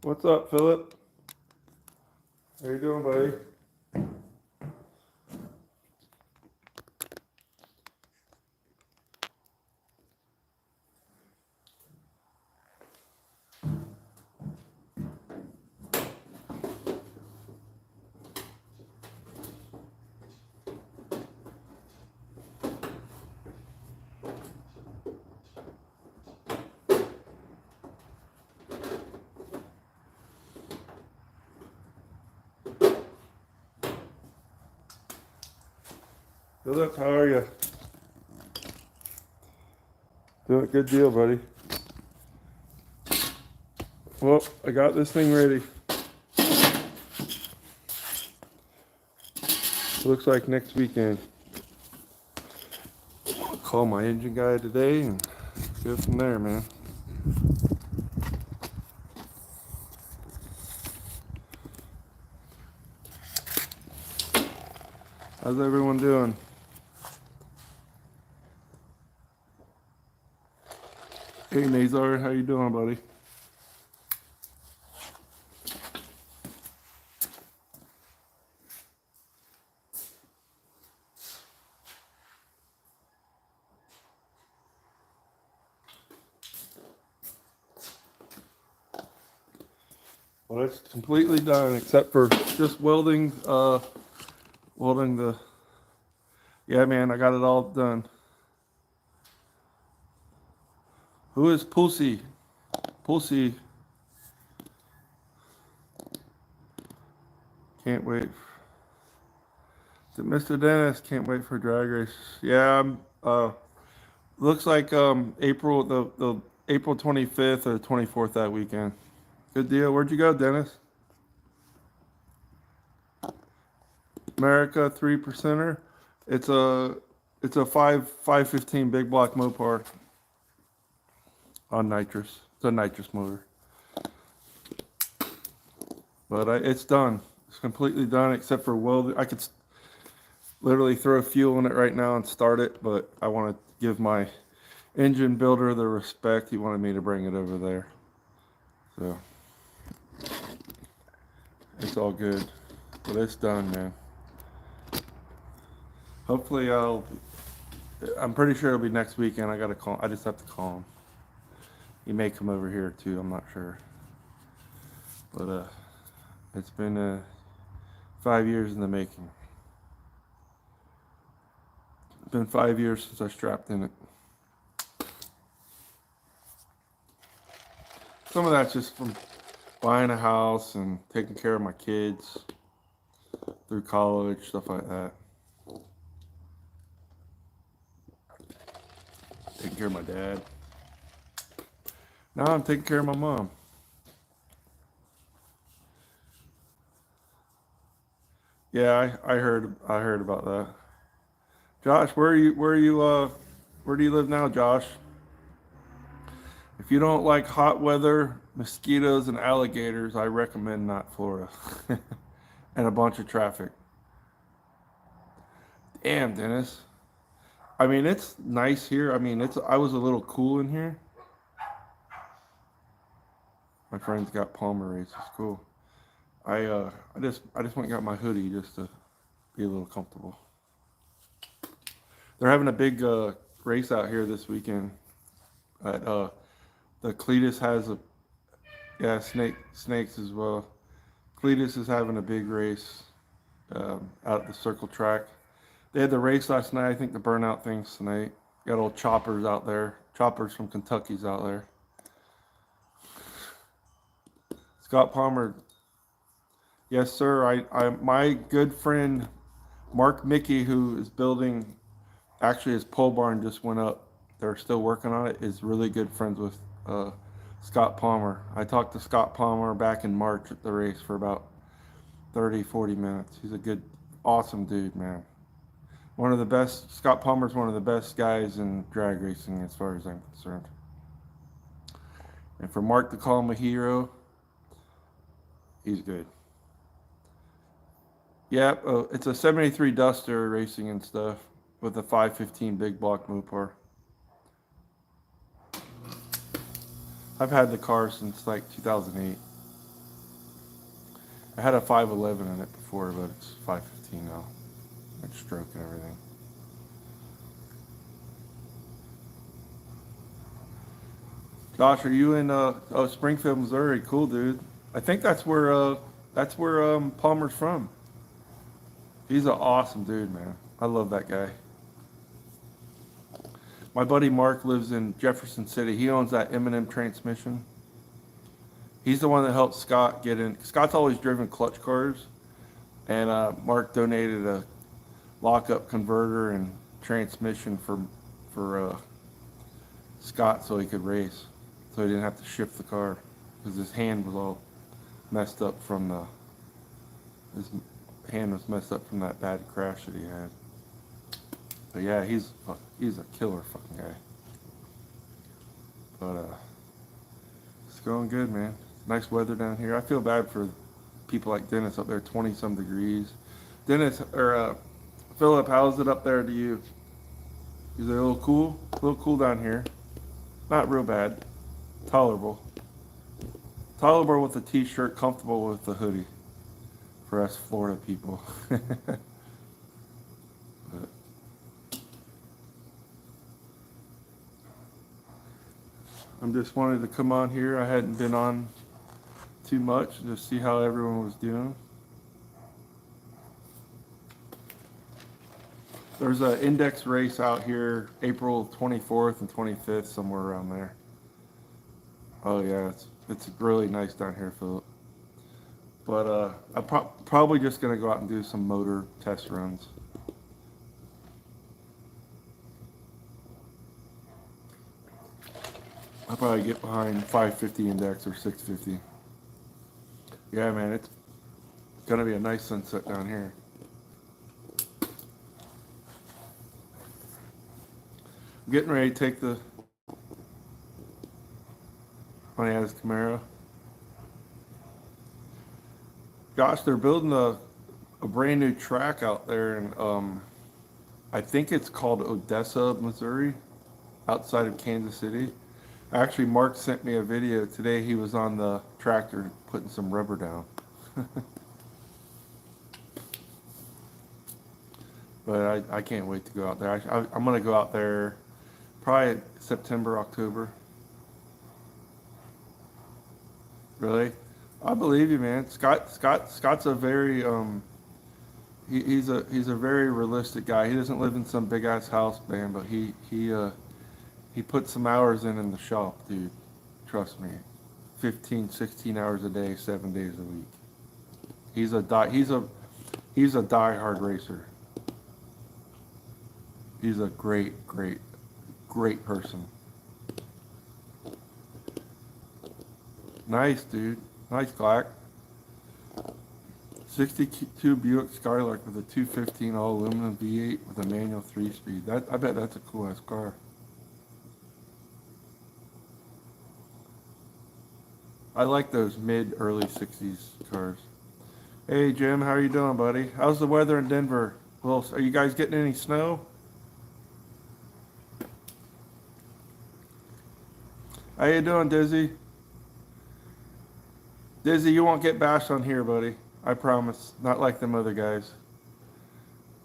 What's up, Philip? How you doing, buddy? Philip, how are you? Doing a good deal, buddy. Well, I got this thing ready. Looks like next weekend. I'll call my engine guy today and go from there, man. How's everyone doing? Hey, Nazar, how you doing, buddy? Well, it's completely done except for just welding the. Yeah, man, I got it all done. Who is Pussy? Pussy. Can't wait. Is it Mr. Dennis? Can't wait for drag race. Yeah, looks like April the April 25th or 24th that weekend. Good deal. Where'd you go, Dennis? America 3%er. It's a 515 big block Mopar on nitrous. It's a nitrous motor. But it's done. It's completely done except for welding. I could literally throw fuel in it right now and start it, but I want to give my engine builder the respect. He wanted me to bring it over there. So it's all good. But it's done, man. Hopefully I'm pretty sure it'll be next weekend. I just have to call him. He may come over here too, I'm not sure. But it's been 5 years in the making. It's been 5 years since I strapped in it. Some of that's just from buying a house and taking care of my kids through college, stuff like that. Taking care of my dad. Now I'm taking care of my mom. Yeah, I heard about that. Josh, where do you live now, Josh? If you don't like hot weather, mosquitoes, and alligators, I recommend not Florida. And a bunch of traffic. Damn, Dennis. I mean, it's nice here. I mean, I was a little cool in here. My friend's got Palmer races. Cool. I just went and got my hoodie just to be a little comfortable. They're having a big race out here this weekend. At the Cletus has snakes as well. Cletus is having a big race out at the circle track. They had the race last night. I think the burnout thing's tonight. Got old Choppers out there. Choppers from Kentucky's out there. Scott Palmer. Yes, sir. My good friend Mark Mickey, who is building, actually his pole barn just went up. They're still working on it. Is really good friends with Scott Palmer. I talked to Scott Palmer back in March at the race for about 30, 40 minutes. He's a good, awesome dude, man. One of the best. Scott Palmer's one of the best guys in drag racing as far as I'm concerned. And for Mark to call him a hero, he's good. Yeah, it's a 73 Duster racing and stuff with a 515 big block Mopar. I've had the car since like 2008. I had a 511 in it before, but it's 515 now. It's stroke and everything. Josh, are you in Springfield, Missouri? Cool, dude. I think that's where Palmer's from. He's an awesome dude, man. I love that guy. My buddy Mark lives in Jefferson City. He owns that M&M transmission. He's the one that helped Scott get in. Scott's always driven clutch cars, and Mark donated a lockup converter and transmission for Scott so he could race, so he didn't have to shift the car because his hand was all messed up from that bad crash that he had. But yeah, he's a killer fucking guy. But it's going good, man. Nice weather down here. I feel bad for people like Dennis up there, 20-some degrees. Dennis, or Philip, how's it up there to you? Is it a little cool? A little cool down here. Not real bad. Tolerable. Tolerable with the t-shirt, comfortable with the hoodie. For us Florida people. But I'm just wanted to come on here. I hadn't been on too much to see how everyone was doing. There's an index race out here, April 24th and 25th, somewhere around there. Oh yeah, it's really nice down here, Philip. But I'm probably just gonna go out and do some motor test runs. I'll probably get behind 550 index or 650. Yeah, man, it's gonna be a nice sunset down here. I'm getting ready to take the Pontiac Camaro. Gosh, they're building a brand new track out there, and I think it's called Odessa, Missouri, outside of Kansas City. Actually, Mark sent me a video today. He was on the tractor putting some rubber down. But I can't wait to go out there. I'm going to go out there probably September, October. Really? I believe you, man. Scott's a very he's a very realistic guy. He doesn't live in some big ass house, man, but he puts some hours in the shop, dude. Trust me. 15, 16 hours a day, 7 days a week. He's a diehard racer. He's a great person. Nice, dude. Nice, Glack. 62 Buick Skylark with a 215 all aluminum V8 with a manual 3-speed. I bet that's a cool ass car. I like those early 60s cars. Hey Jim, how are you doing, buddy? How's the weather in Denver? Well, are you guys getting any snow? How you doing, Dizzy? Dizzy, you won't get bashed on here, buddy. I promise. Not like them other guys.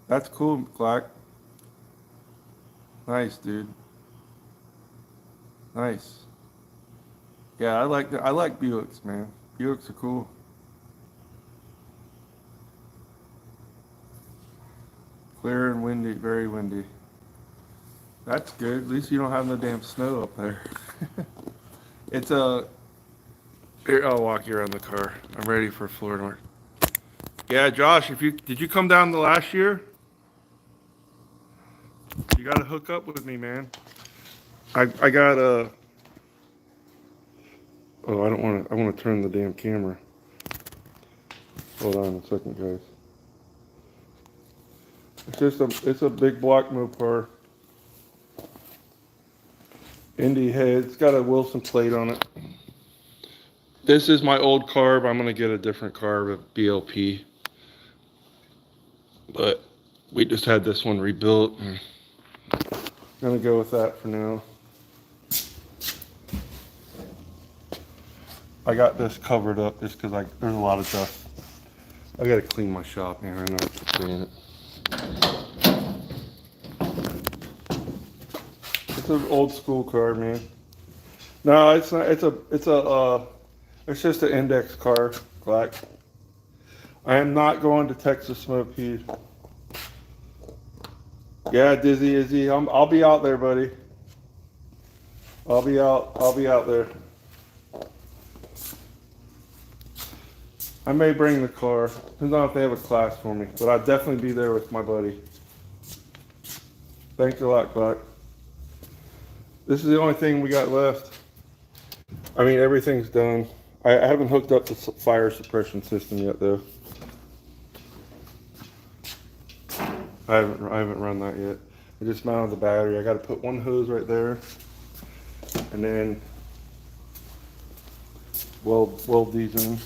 That's cool, Glack. Nice, dude. Nice. Yeah, I like Buicks, man. Buicks are cool. Clear and windy, very windy. That's good. At least you don't have no damn snow up there. It's here, I'll walk you around the car. I'm ready for Florida. Yeah, Josh, did you come down the last year? You got to hook up with me, man. I got a. Oh, I want to turn the damn camera. Hold on a second, guys. It's a big block Mopar. Indy head. It's got a Wilson plate on it. This is my old car, but I'm going to get a different car with BLP. But we just had this one rebuilt. I'm going to go with that for now. I got this covered up just because there's a lot of dust I gotta clean my shop, man. I know it's clean it. It's an old school car, man. No, it's not. It's just an index car, black. I am not going to Texas Smoke Heat. Yeah, Dizzy Izzy. I'll be out there, buddy. I'll be out there. I may bring the car. Depends on if they have a class for me. But I'll definitely be there with my buddy. Thanks a lot, Clark. This is the only thing we got left. I mean, everything's done. I haven't hooked up the fire suppression system yet, though. I haven't run that yet. I just mounted the battery. I got to put one hose right there, and then weld these in.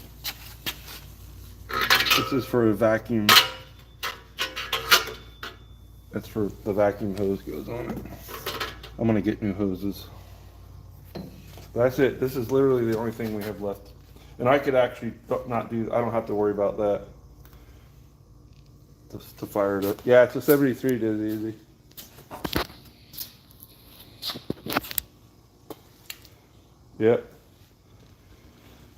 This is for a vacuum. That's for the vacuum hose goes on it. I'm gonna get new hoses. That's it. This is literally the only thing we have left, and I could actually not do. I don't have to worry about that. Just to fire it up. Yeah, it's a 73. Dizzy Easy. Yep.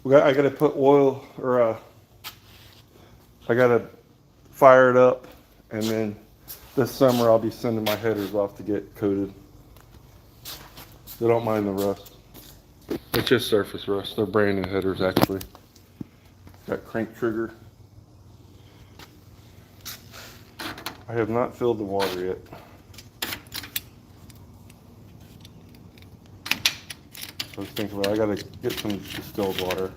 I gotta put oil or I gotta fire it up, and then this summer I'll be sending my headers off to get coated. They don't mind the rust. It's just surface rust. They're brand new headers actually. Got crank trigger. I have not filled the water yet. I was thinking about it. I gotta get some distilled water.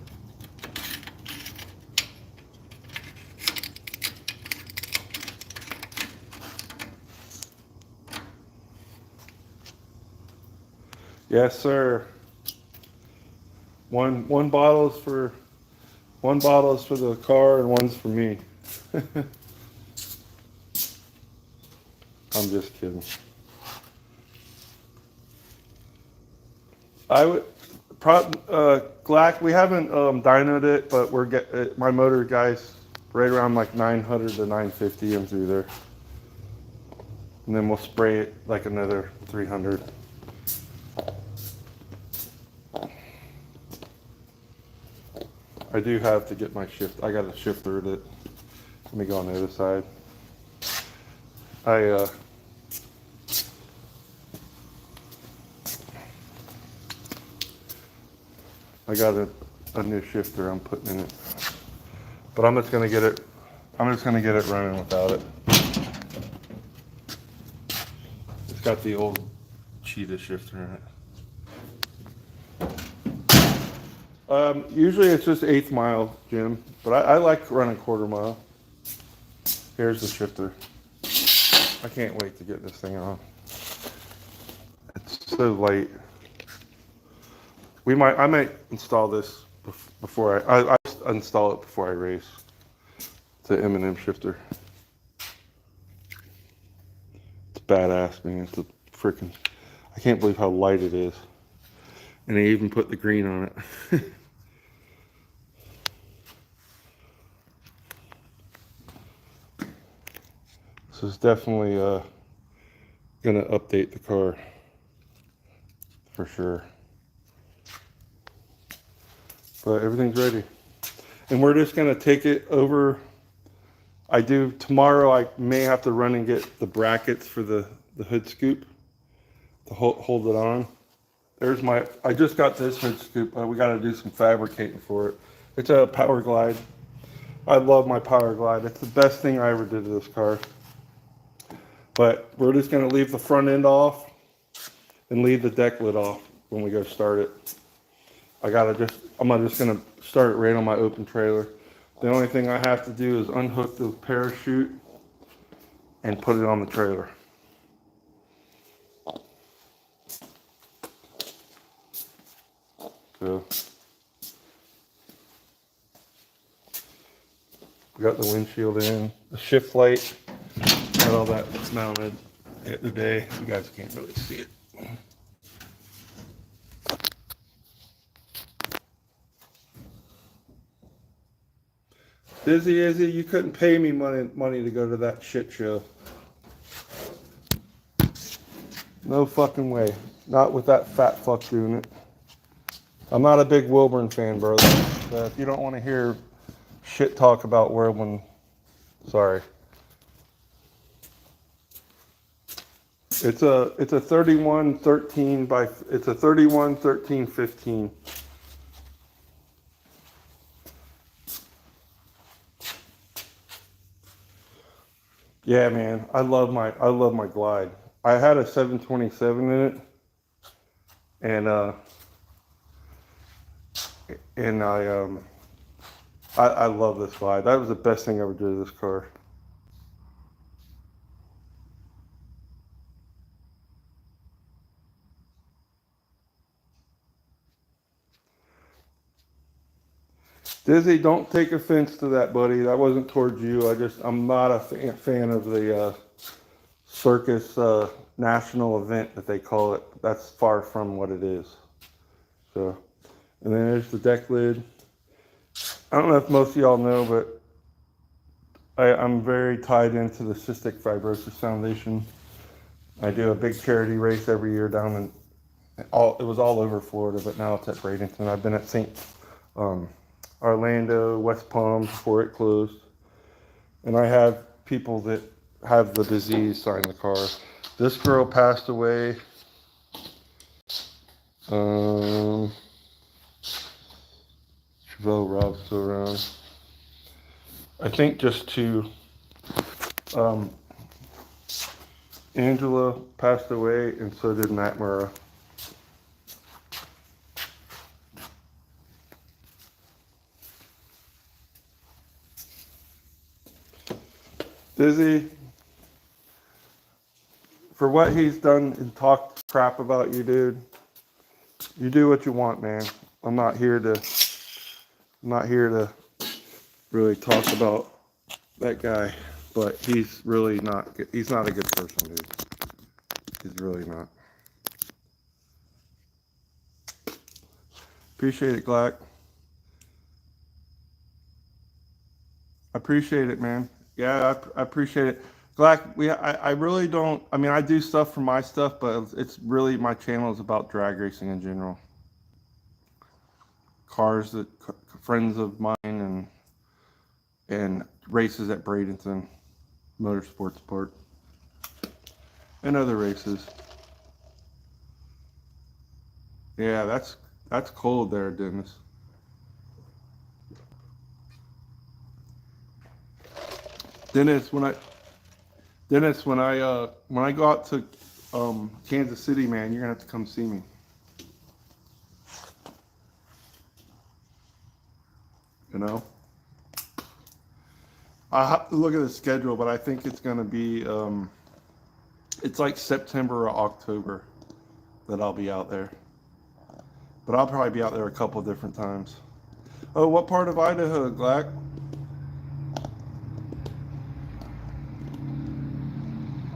Yes, sir. One bottle is for the car and one's for me. I'm just kidding. Glack, we haven't dynoed it, but my motor guys right around like 900 to 950 in through there. And then we'll spray it like another 300. I do have to get my shift. I got a shifter that, let me go on the other side. I got a new shifter I'm putting in it. But I'm just gonna get it running without it. It's got the old cheetah shifter in it. Usually it's just 1/8 mile, Jim, but I like running 1/4 mile. Here's the shifter. I can't wait to get this thing on. It's so light. I might install this before I install it before I race. It's an M&M shifter. It's badass, man. It's a freaking, I can't believe how light it is. And they even put the green on it. This is definitely gonna update the car for sure. But everything's ready. And we're just gonna take it over. Tomorrow I may have to run and get the brackets for the hood scoop to hold it on. I just got this hood scoop. We gotta do some fabricating for it. It's a Power Glide. I love my Power Glide. It's the best thing I ever did to this car. But we're just gonna leave the front end off and leave the deck lid off when we go start it. I'm just gonna start it right on my open trailer. The only thing I have to do is unhook the parachute and put it on the trailer. So we got the windshield in, the shift light, got all that mounted today. You guys can't really see it. Dizzy Izzy, you couldn't pay me money to go to that shit show. No fucking way. Not with that fat fuck doing it. I'm not a big Wilburn fan, brother. So if you don't want to hear shit talk about Wilburn, sorry. It's a 31-13 by, it's a 31-13-15. Yeah, man, I love my Glide. I had a 727 in it, and I love this Glide. That was the best thing I ever did to this car. Dizzy, don't take offense to that, buddy. That wasn't towards you. I'm not a fan of the circus national event that they call it. That's far from what it is. So, and then there's the deck lid. I don't know if most of y'all know, but I'm very tied into the Cystic Fibrosis Foundation. I do a big charity race every year down in it was all over Florida, but now it's at Bradenton. I've been at St. Orlando, West Palm before it closed. And I have people that have the disease sign the car. This girl passed away. Chevelle Rob's still around. I think just two. Angela passed away, and so did Matt Murrah. Dizzy, for what he's done and talked crap about you, dude, you do what you want, man. I'm not here to really talk about that guy, but he's really not good. He's not a good person, dude. He's really not. Appreciate it, Glack. I appreciate it, man. Yeah, I appreciate it. Glack, I really don't, I mean, I do stuff for my stuff, but it's really, my channel is about drag racing in general. Cars that, friends of mine, and races at Bradenton Motorsports Park. And other races. Yeah, that's cold there, Dennis. Dennis, when I go out to Kansas City, man, you're gonna have to come see me. You know, I have to look at the schedule, but I think it's gonna be it's like September or October that I'll be out there. But I'll probably be out there a couple of different times. Oh, what part of Idaho, Glack?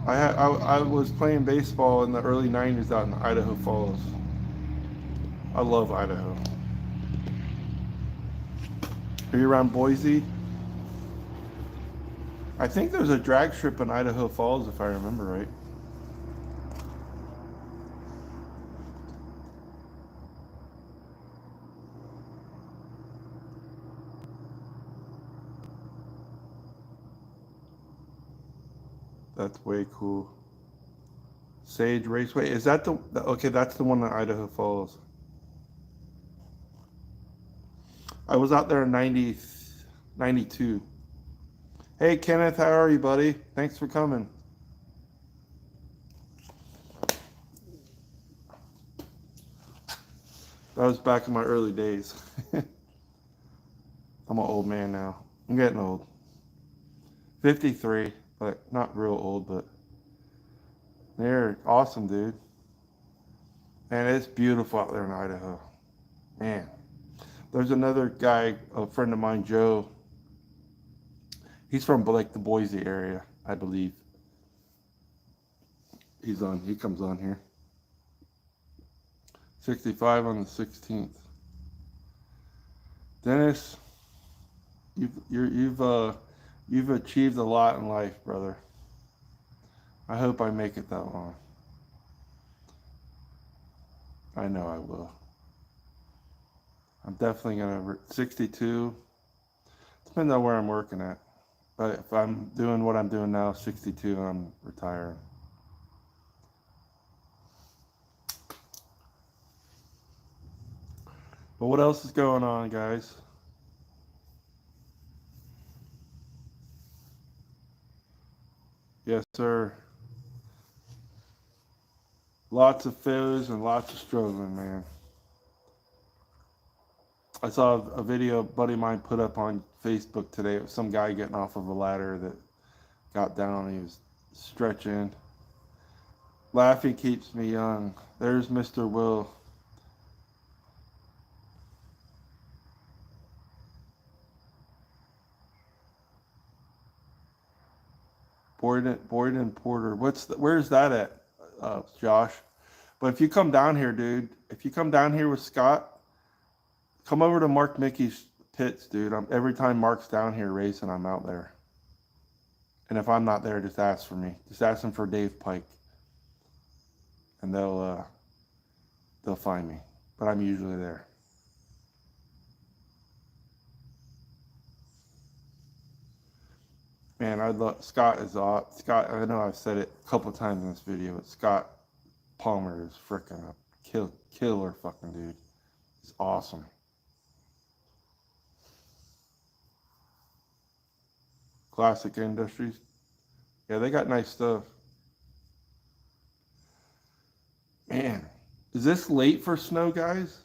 I was playing baseball in the early 90s out in Idaho Falls. I love Idaho. Are you around Boise? I think there's a drag strip in Idaho Falls, if I remember right. That's way cool. Sage Raceway. Is that the okay, that's the one in Idaho Falls. I was out there in 92. Hey Kenneth, how are you, buddy? Thanks for coming. That was back in my early days. I'm an old man now. I'm getting old. 53, but not real old, but they're awesome, dude. Man, it's beautiful out there in Idaho. Man. There's another guy, a friend of mine, Joe. He's from like the Boise area, I believe. He comes on here. 65 on the 16th. Dennis, You've achieved a lot in life, brother. I hope I make it that long. I know I will. I'm definitely gonna 62. Depends on where I'm working at. But if I'm doing what I'm doing now, 62, I'm retiring. But what else is going on, guys? Yes, sir. Lots of failures and lots of struggling, man. I saw a video a buddy of mine put up on Facebook today. It was some guy getting off of a ladder that got down and he was stretching. Laughing keeps me young. There's Mr. Will. Boyden Porter. Where's that at, Josh? But if you come down here, dude, if you come down here with Scott, come over to Mark Mickey's pits, dude. Every time Mark's down here racing, I'm out there. And if I'm not there, just ask for me. Just ask them for Dave Pike, and they'll find me. But I'm usually there. Man, I love Scott is Scott. I know I've said it a couple times in this video, but Scott Palmer is freaking a killer fucking dude. He's awesome. Classic Industries. Yeah, they got nice stuff. Man, is this late for snow, guys?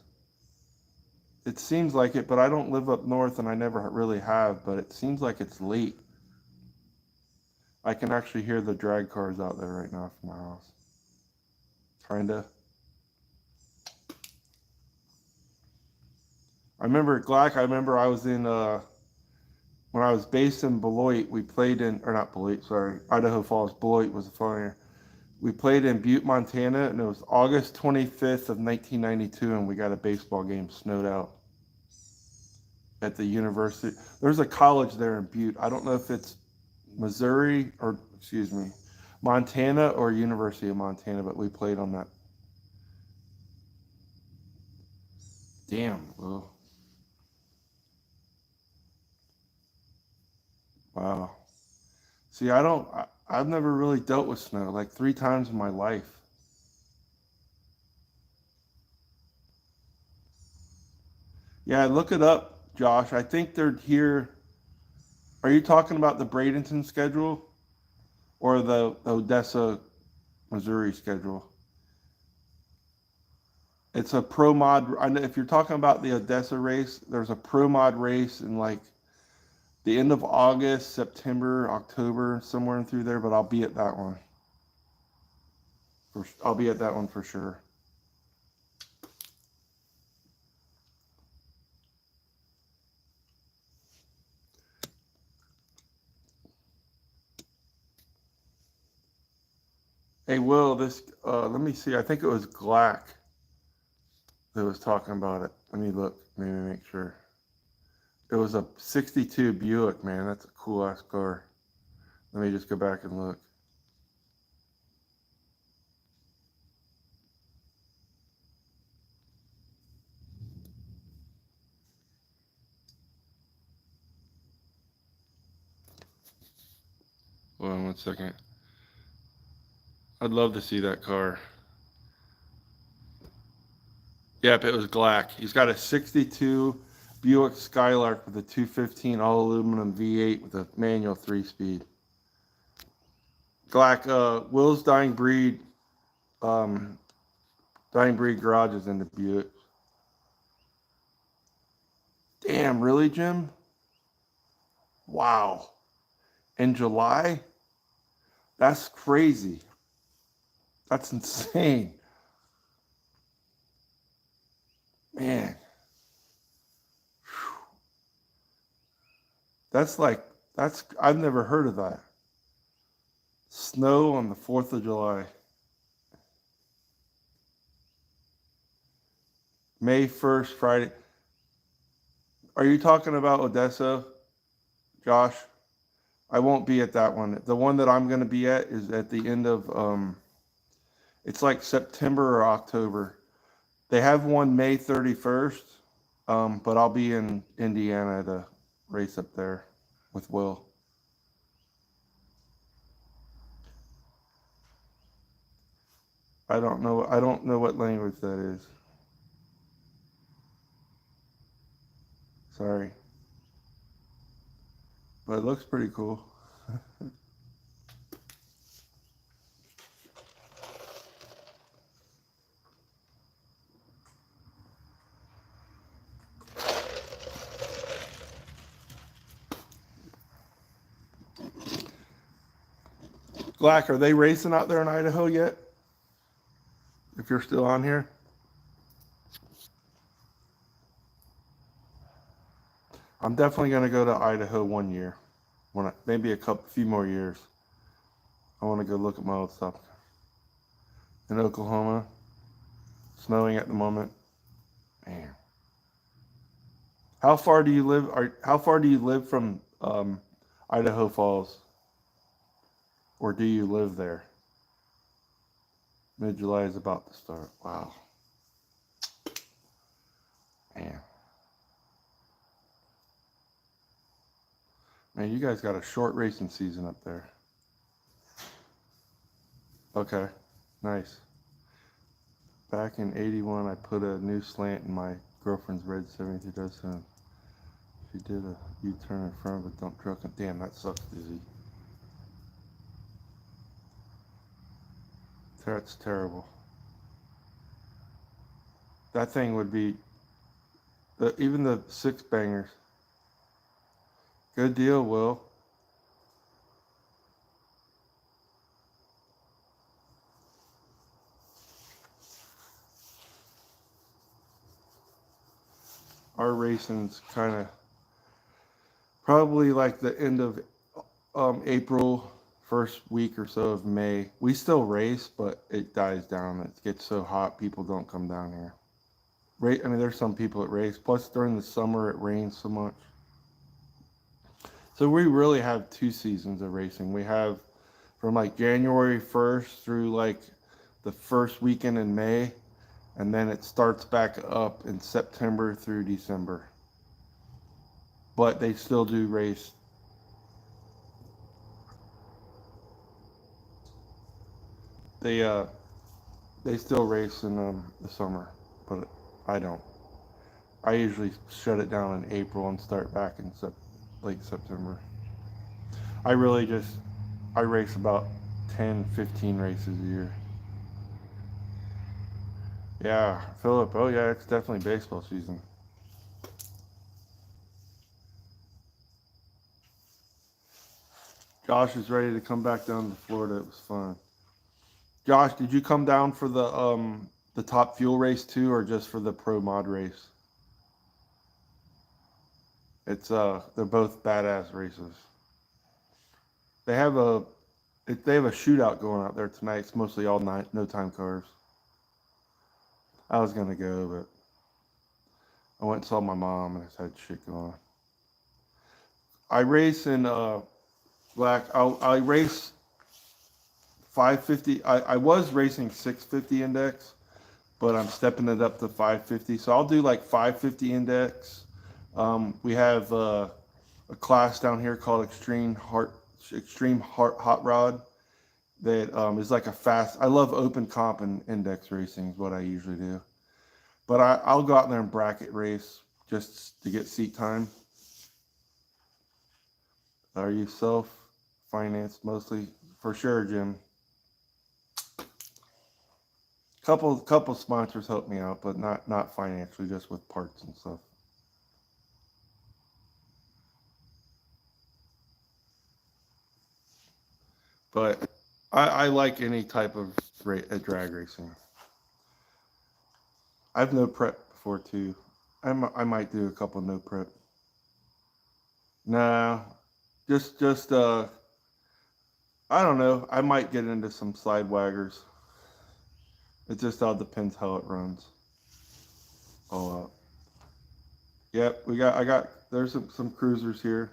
It seems like it, but I don't live up north and I never really have, but it seems like it's late. I can actually hear the drag cars out there right now from my house. Kinda. I remember Glack, I remember I was in when I was based in Beloit, we played in or not Beloit, sorry, Idaho Falls. Beloit was the following year. We played in Butte, Montana, and it was August 25th of 1992, and we got a baseball game snowed out at the university. There's a college there in Butte. I don't know if it's Missouri or excuse me, Montana or University of Montana, but we played on that. Damn, Will. Wow. See, I've never really dealt with snow, like 3 times in my life. Yeah, look it up, Josh. I think they're here. Are you talking about the Bradenton schedule or the Odessa, Missouri schedule? It's a pro mod. If you're talking about the Odessa race, there's a pro mod race in like the end of August, September, October, somewhere in through there. But I'll be at that one. I'll be at that one for sure. Hey, Will, let me see. I think it was Glack that was talking about it. Let me look. Maybe make sure. It was a 62 Buick, man. That's a cool ass car. Let me just go back and look. Hold on 1 second. I'd love to see that car. Yep, it was Glack. He's got a 62 Buick Skylark with a 215 all aluminum V8 with a manual 3-speed. Glack, Will's Dying Breed Garage is in the Buick. Damn, really, Jim? Wow. In July? That's crazy. That's insane. Man. I've never heard of that. Snow on the 4th of July. May 1st, Friday. Are you talking about Odessa? Josh, I won't be at that one. The one that I'm going to be at is at the end of, it's like September or October. They have one May 31st, but I'll be in Indiana to race up there with Will. I don't know what language that is. Sorry. But it looks pretty cool. Black, are they racing out there in Idaho yet? If you're still on here? I'm definitely going to go to Idaho one year. Maybe a few more years. I want to go look at my old stuff. In Oklahoma, snowing at the moment. Man. How far do you live? How far do you live from Idaho Falls? Or do you live there? Mid-July is about to start. Wow. Man. Man, you guys got a short racing season up there. Okay. Nice. Back in 81, I put a new slant in my girlfriend's red 7307. She did a U-turn in front of a dump truck. And damn, that sucks, Dizzy. That's terrible. That thing would be, even the six bangers. Good deal, Will. Our racing's kind of probably like the end of April, first week or so of May. We still race, but it dies down. It gets so hot, people don't come down here. I mean, there's some people that race. Plus, during the summer, it rains so much. So we really have 2 seasons of racing. We have from like January 1st through like the first weekend in May, and then it starts back up in September through December. But they still do race. They still race in the summer, but I don't. I usually shut it down in April and start back in late September. I race about 10, 15 races a year. Yeah, Philip. Oh yeah, it's definitely baseball season. Josh is ready to come back down to Florida. It was fun. Josh, did you come down for the top fuel race too, or just for the pro mod race? It's they're both badass races. They have a shootout going out there tonight. It's mostly all night, no time cars. I was gonna go, but I went and saw my mom and I just had shit going on. I race in Black. I race 550. I was racing 650 index, but I'm stepping it up to 550. So I'll do like 550 index. We have a class down here called Extreme Hot Rod that is like a fast. I love open comp and index racing is what I usually do. But I'll go out there and bracket race just to get seat time. Are you self-financed mostly? For sure, Jim. Couple sponsors help me out, but not financially, just with parts and stuff. But I like any type of drag racing. I've no prep before too. I might do a couple no prep. Nah, just I don't know. I might get into some slide waggers. It just all depends how it runs. Oh, yep. I got. There's some cruisers here.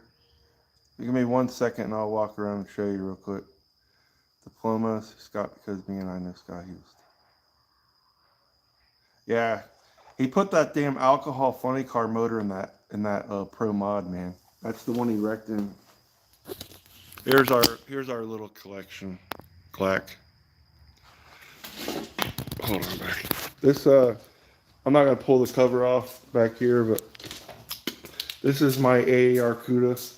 Give me 1 second and I'll walk around and show you real quick. Diplomas, Scott, because me and I know Scott Hughes. Yeah, he put that damn alcohol funny car motor in that Pro Mod, man. That's the one he wrecked in. Here's our little collection, Glack. Hold on back. This I'm not gonna pull the cover off back here, but this is my AAR CUDA.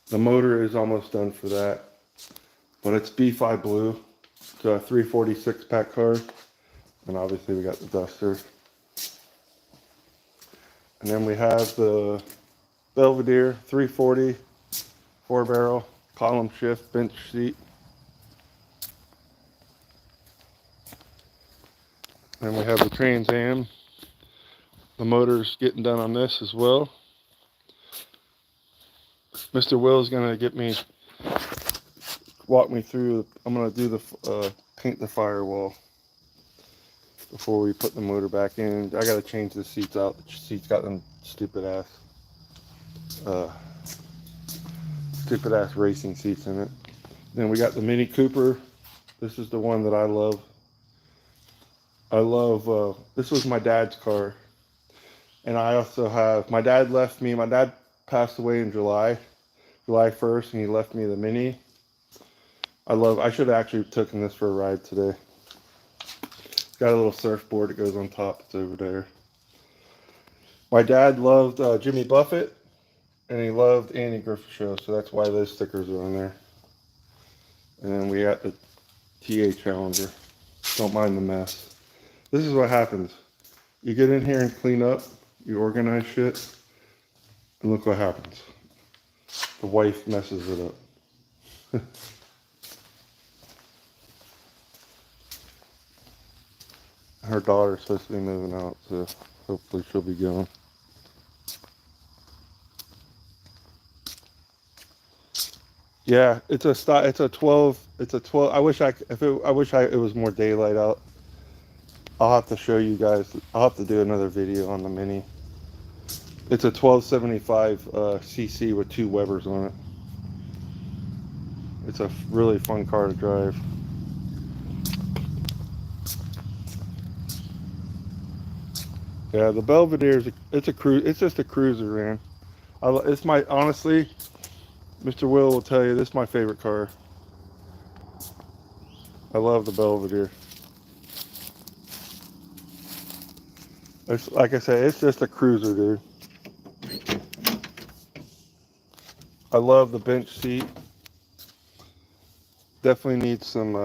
The motor is almost done for that, but it's B5 blue. It's a 346 pack car, and obviously we got the Duster. And then we have the Belvedere 340 4-barrel column shift bench seat. Then we have the Trans Am. The motor's getting done on this as well. Mr. Will's gonna walk me through. I'm gonna do the paint the firewall before we put the motor back in. I gotta change the seats out. The seats got them stupid ass racing seats in it. Then we got the Mini Cooper. This is the one that I love. This was my dad's car. And I also have, my dad passed away in July 1st, and he left me the Mini. I should have actually taken this for a ride today. It's got a little surfboard that goes on top. It's over there. My dad loved Jimmy Buffett, and he loved Andy Griffith Show, so that's why those stickers are on there. And then we got the TA Challenger. Don't mind the mess. This is what happens. You get in here and clean up, you organize shit, and look what happens. The wife messes it up. Her daughter's supposed to be moving out, so hopefully she'll be going. Yeah, it's a 12. It's a 12. I wish it was more daylight out. I'll have to show you guys. I'll have to do another video on the Mini. It's a 1275 cc with 2 Webers on it. It's a really fun car to drive. Yeah, the Belvedere it's just a cruiser, man. Honestly, Mr. Will tell you, this is my favorite car. I love the Belvedere. It's, like I said, it's just a cruiser, dude. I love the bench seat. Definitely needs some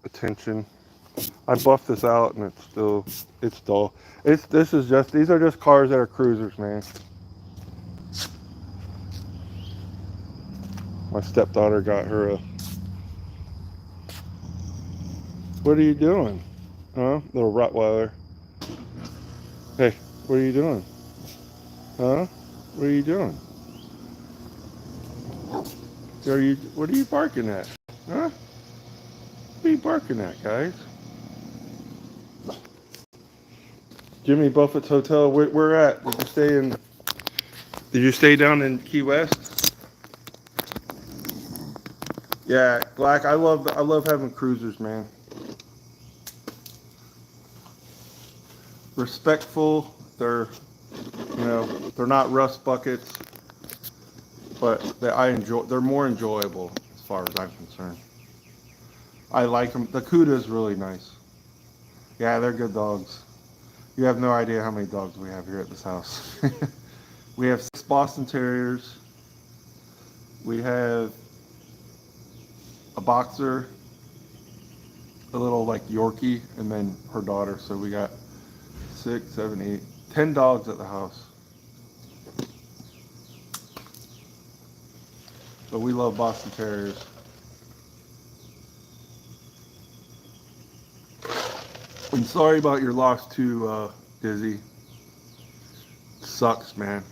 attention. I buffed this out and it's dull. These are just cars that are cruisers, man. My stepdaughter got her a... What are you doing? Huh? Little Rottweiler. Hey, what are you doing? Huh? What are you doing? What are you barking at? Huh? What are you barking at, guys? Jimmy Buffett's hotel. Where at? Did you stay down in Key West? Yeah, Black. I love having cruisers, man. Respectful. They're not rust buckets, but they're more enjoyable as far as I'm concerned. I like them. The CUDA is really nice. Yeah, they're good dogs. You have no idea how many dogs we have here at this house. We have 6 Boston Terriers. We have a boxer, a little like Yorkie, and then her daughter. So we got 6, 7, 8, 10 dogs at the house. But we love Boston Terriers. I'm sorry about your loss too, Dizzy. Sucks, man.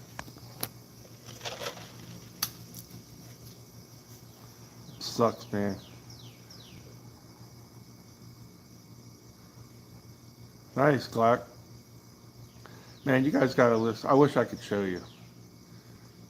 Sucks, man. Nice, Glock. Man, you guys gotta listen. I wish I could show you.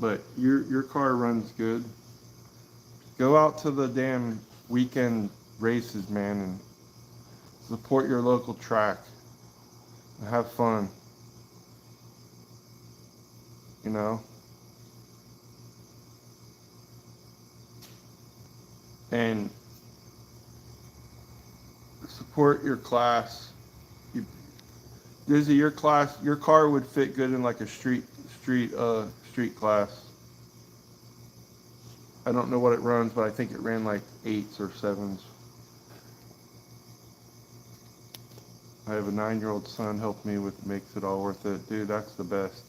But your car runs good. Go out to the damn weekend races, man, and support your local track and have fun, you know? And support your class. You, Dizzy, your car would fit good in like a street class. I don't know what it runs, but I think it ran like 8s or 7s. I have a 9-year-old son help me with makes it all worth it. Dude, that's the best.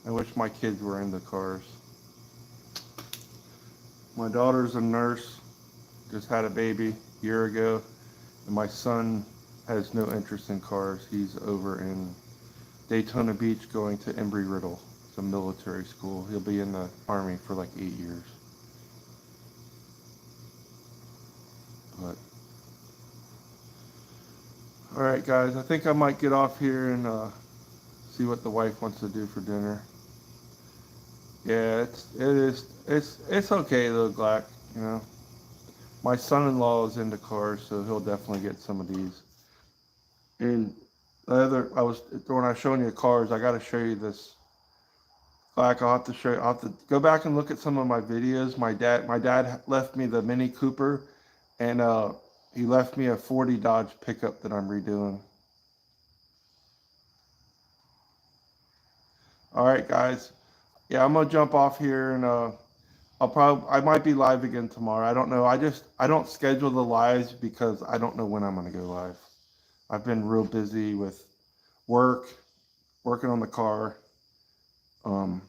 I wish my kids were into cars. My daughter's a nurse, just had a baby a year ago, and my son has no interest in cars. He's over in Daytona Beach going to Embry-Riddle. It's a military school. He'll be in the Army for like 8 years. But all right, guys, I think I might get off here and see what the wife wants to do for dinner. Yeah, it's okay though, Glack. You know, my son-in-law is into cars, so he'll definitely get some of these. And when I was showing you the cars, I got to show you this. Like I'll have to show you, I'll have to go back and look at some of my videos. My dad left me the Mini Cooper, and he left me a 40 Dodge pickup that I'm redoing. All right, guys. Yeah, I'm gonna jump off here, and I might be live again tomorrow. I don't know. I don't schedule the lives because I don't know when I'm gonna go live. I've been real busy with work, working on the car. Um,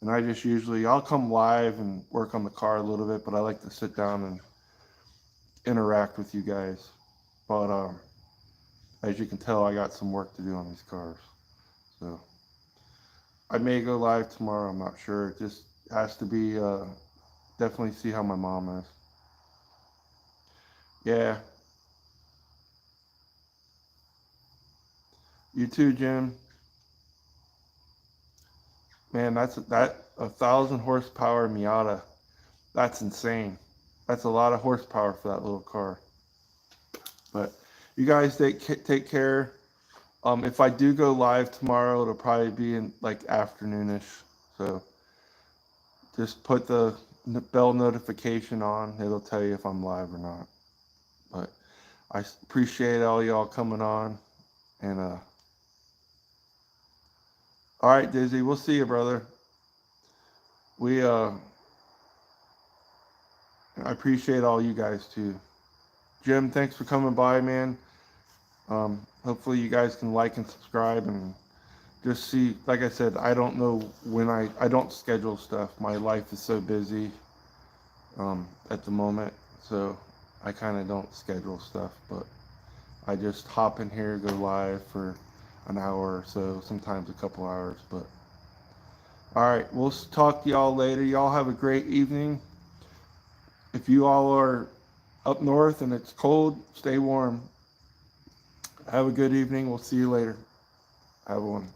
and I just usually I'll come live and work on the car a little bit, but I like to sit down and interact with you guys. But as you can tell, I got some work to do on these cars. So I may go live tomorrow. I'm not sure. It just has to be definitely see how my mom is. Yeah, you too, Jim. Man, that 1,000 horsepower Miata. That's insane. That's a lot of horsepower for that little car. But you guys take care. If I do go live tomorrow, it'll probably be in like afternoonish. So just put the bell notification on. It'll tell you if I'm live or not. But I appreciate all y'all coming on. And all right, Dizzy, we'll see you, brother. I appreciate all you guys too. Jim, thanks for coming by, man. Hopefully you guys can like and subscribe and just see. Like I said, I don't know when I don't schedule stuff. My life is so busy at the moment, so I kind of don't schedule stuff. But I just hop in here, go live for an hour or so, sometimes a couple hours. But all right, we'll talk to y'all later. Y'all have a great evening. If you all are up north and it's cold, stay warm. Have a good evening. We'll see you later. Have one.